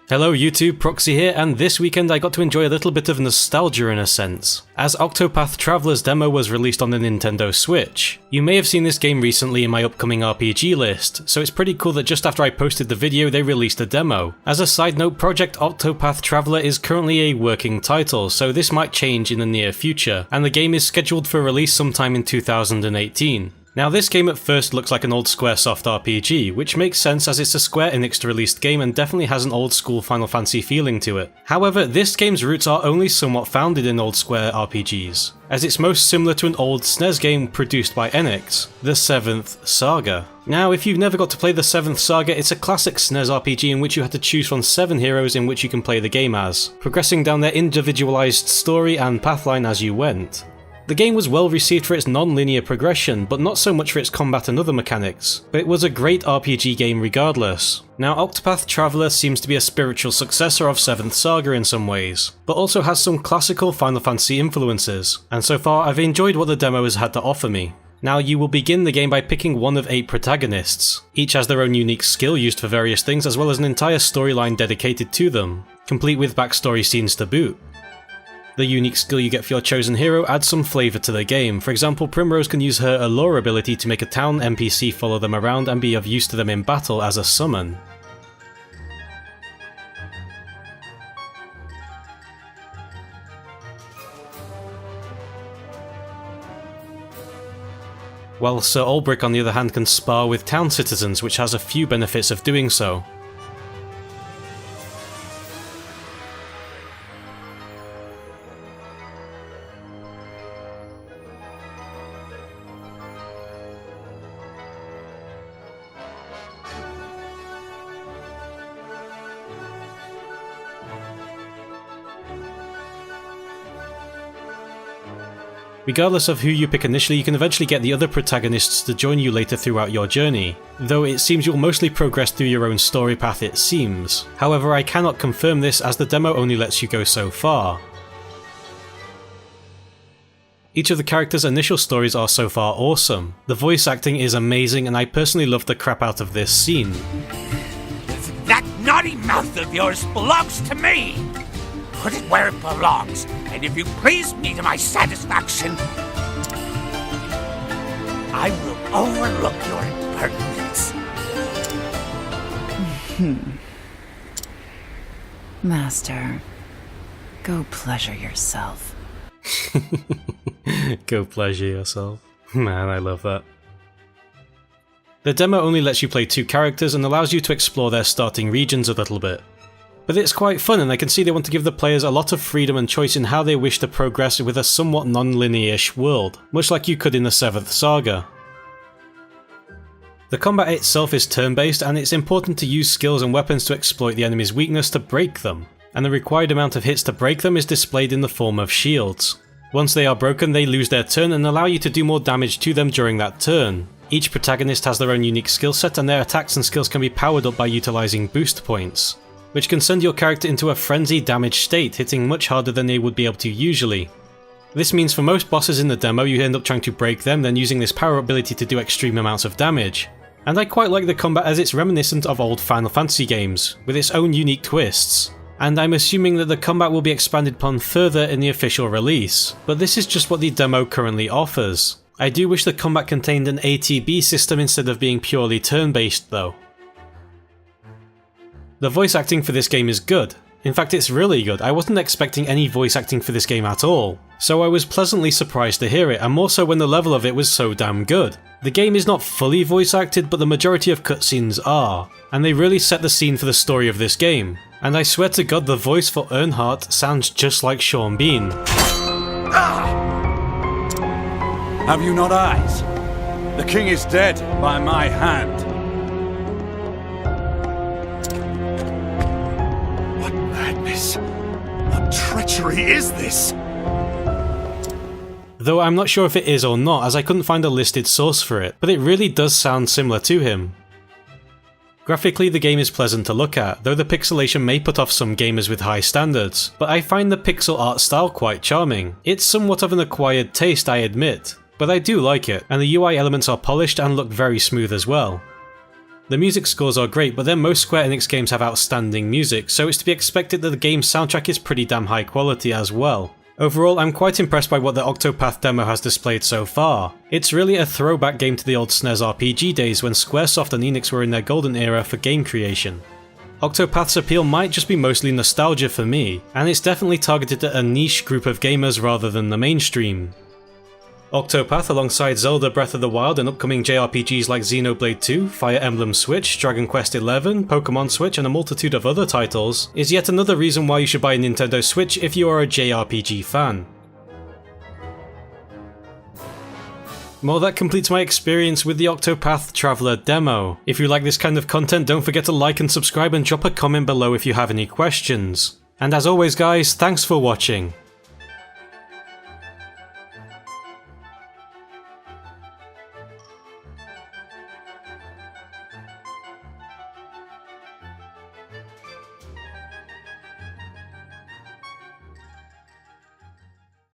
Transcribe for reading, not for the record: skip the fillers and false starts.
Hello YouTube, Proxy here, and this weekend I got to enjoy a little bit of nostalgia in a sense, as Octopath Traveler's demo was released on the Nintendo Switch. You may have seen this game recently in my upcoming RPG list, so it's pretty cool that just after I posted the video they released a demo. As a side note, Project Octopath Traveler is currently a working title, so this might change in the near future, and the game is scheduled for release sometime in 2018. Now this game at first looks like an old Squaresoft RPG, which makes sense as it's a Square Enix released game and definitely has an old school Final Fantasy feeling to it. However, this game's roots are only somewhat founded in old Square RPGs, as it's most similar to an old SNES game produced by Enix, the 7th Saga. Now if you've never got to play the 7th Saga, it's a classic SNES RPG in which you had to choose from 7 heroes in which you can play the game as, progressing down their individualised story and pathline as you went. The game was well received for its non-linear progression, but not so much for its combat and other mechanics, but it was a great RPG game regardless. Now Octopath Traveler seems to be a spiritual successor of 7th Saga in some ways, but also has some classical Final Fantasy influences, and so far I've enjoyed what the demo has had to offer me. Now you will begin the game by picking one of 8 protagonists. Each has their own unique skill used for various things as well as an entire storyline dedicated to them, complete with backstory scenes to boot. The unique skill you get for your chosen hero adds some flavour to the game. For example, Primrose can use her allure ability to make a town NPC follow them around and be of use to them in battle as a summon. While Sir Olberic on the other hand can spar with town citizens, which has a few benefits of doing so. Regardless of who you pick initially, you can eventually get the other protagonists to join you later throughout your journey, though it seems you'll mostly progress through your own story path it seems. However, I cannot confirm this as the demo only lets you go so far. Each of the characters' initial stories are so far awesome. The voice acting is amazing and I personally love the crap out of this scene. That naughty mouth of yours belongs to me! Put it where it belongs, and if you please me to my satisfaction, I will overlook your impertinence. Master, go pleasure yourself. Go pleasure yourself. Man, I love that. The demo only lets you play 2 characters and allows you to explore their starting regions a little bit. But it's quite fun and I can see they want to give the players a lot of freedom and choice in how they wish to progress with a somewhat non-linear-ish world, much like you could in the 7th Saga. The combat itself is turn-based and it's important to use skills and weapons to exploit the enemy's weakness to break them, and the required amount of hits to break them is displayed in the form of shields. Once they are broken, they lose their turn and allow you to do more damage to them during that turn. Each protagonist has their own unique skill set and their attacks and skills can be powered up by utilising boost points, which can send your character into a frenzy damage state, hitting much harder than they would be able to usually. This means for most bosses in the demo you end up trying to break them, then using this power ability to do extreme amounts of damage. And I quite like the combat as it's reminiscent of old Final Fantasy games, with its own unique twists. And I'm assuming that the combat will be expanded upon further in the official release, but this is just what the demo currently offers. I do wish the combat contained an ATB system instead of being purely turn-based though. The voice acting for this game is good. In fact, it's really good. I wasn't expecting any voice acting for this game at all, so I was pleasantly surprised to hear it, and more so when the level of it was so damn good. The game is not fully voice acted, but the majority of cutscenes are, and they really set the scene for the story of this game. And I swear to God, the voice for Earnhardt sounds just like Sean Bean. Have you not eyes? The king is dead by my hand. What treachery is this? Though I'm not sure if it is or not, as I couldn't find a listed source for it, but it really does sound similar to him. Graphically, the game is pleasant to look at, though the pixelation may put off some gamers with high standards, but I find the pixel art style quite charming. It's somewhat of an acquired taste, I admit, but I do like it, and the UI elements are polished and look very smooth as well. The music scores are great, but then most Square Enix games have outstanding music, so it's to be expected that the game's soundtrack is pretty damn high quality as well. Overall, I'm quite impressed by what the Octopath demo has displayed so far. It's really a throwback game to the old SNES RPG days when Squaresoft and Enix were in their golden era for game creation. Octopath's appeal might just be mostly nostalgia for me, and it's definitely targeted at a niche group of gamers rather than the mainstream. Octopath, alongside Zelda Breath of the Wild and upcoming JRPGs like Xenoblade 2, Fire Emblem Switch, Dragon Quest XI, Pokemon Switch and a multitude of other titles, is yet another reason why you should buy a Nintendo Switch if you are a JRPG fan. Well, that completes my experience with the Octopath Traveler demo. If you like this kind of content, don't forget to like and subscribe and drop a comment below if you have any questions. And as always guys, thanks for watching.